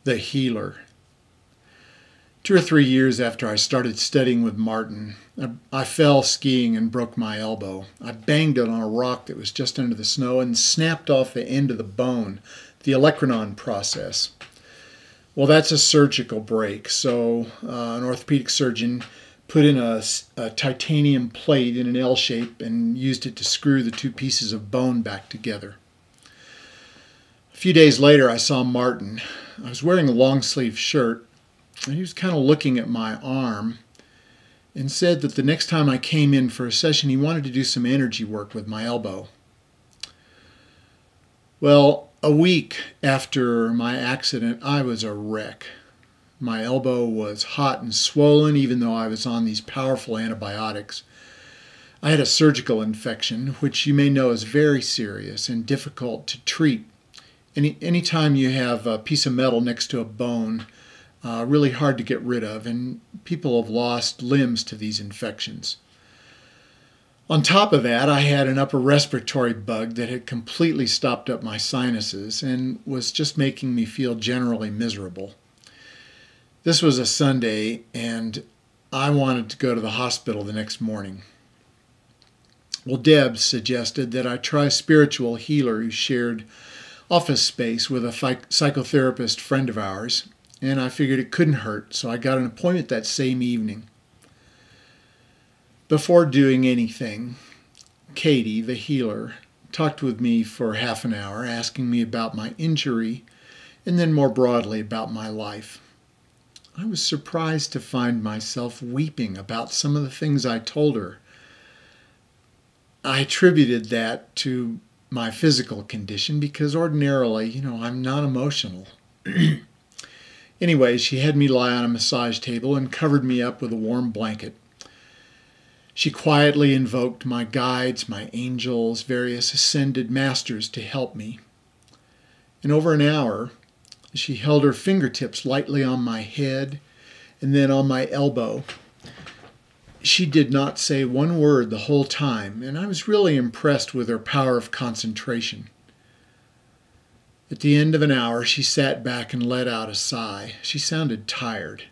The healer. 2 or 3 years after I started studying with Martin, I fell skiing and broke my elbow. I banged it on a rock that was just under the snow and snapped off the end of the bone, the olecranon process. Well, that's a surgical break, so an orthopedic surgeon put in a titanium plate in an L shape and used it to screw the two pieces of bone back together. A few days later, I saw Martin. I was wearing a long-sleeve shirt, and he was kind of looking at my arm and said that the next time I came in for a session, he wanted to do some energy work with my elbow. Well, a week after my accident, I was a wreck. My elbow was hot and swollen, even though I was on these powerful antibiotics. I had a surgical infection, which you may know is very serious and difficult to treat. Anytime you have a piece of metal next to a bone, really hard to get rid of, and people have lost limbs to these infections. On top of that, I had an upper respiratory bug that had completely stopped up my sinuses and was just making me feel generally miserable. This was a Sunday, and I wanted to go to the hospital the next morning. Well, Deb suggested that I try a spiritual healer who shared office space with a psychotherapist friend of ours, and I figured it couldn't hurt, so I got an appointment that same evening. Before doing anything, Katie, the healer, talked with me for half an hour, asking me about my injury and then more broadly about my life. I was surprised to find myself weeping about some of the things I told her. I attributed that to my physical condition because ordinarily, I'm not emotional. Anyway, she had me lie on a massage table and covered me up with a warm blanket. She quietly invoked my guides, my angels, various ascended masters to help me. In over an hour, she held her fingertips lightly on my head and then on my elbow. She did not say one word the whole time, and I was really impressed with her power of concentration. At the end of an hour, she sat back and let out a sigh. She sounded tired.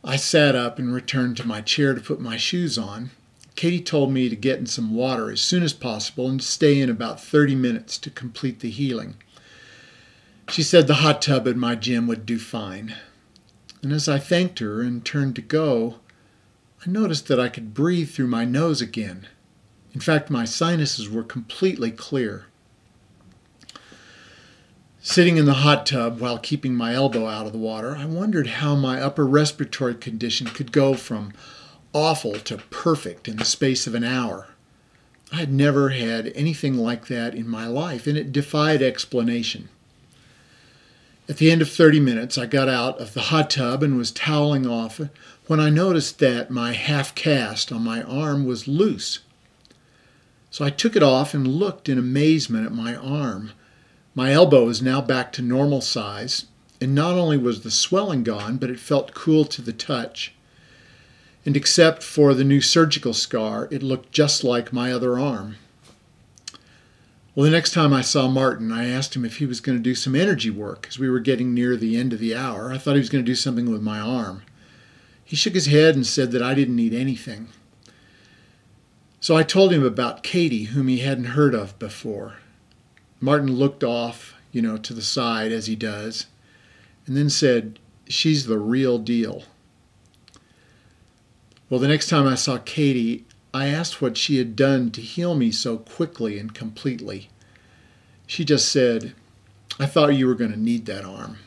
I sat up and returned to my chair to put my shoes on. Katie told me to get in some water as soon as possible and stay in about 30 minutes to complete the healing. She said the hot tub at my gym would do fine. And as I thanked her and turned to go, I noticed that I could breathe through my nose again. In fact, my sinuses were completely clear. Sitting in the hot tub while keeping my elbow out of the water, I wondered how my upper respiratory condition could go from awful to perfect in the space of an hour. I had never had anything like that in my life, and it defied explanation. At the end of 30 minutes, I got out of the hot tub and was toweling off when I noticed that my half cast on my arm was loose. So I took it off and looked in amazement at my arm. My elbow is now back to normal size, and not only was the swelling gone, but it felt cool to the touch. And except for the new surgical scar, it looked just like my other arm. Well, the next time I saw Martin, I asked him if he was going to do some energy work as we were getting near the end of the hour. I thought he was going to do something with my arm. He shook his head and said that I didn't need anything. So I told him about Katie, whom he hadn't heard of before. Martin looked off, to the side as he does, and then said, "She's the real deal." Well, the next time I saw Katie, I asked what she had done to heal me so quickly and completely. She just said, "I thought you were going to need that arm."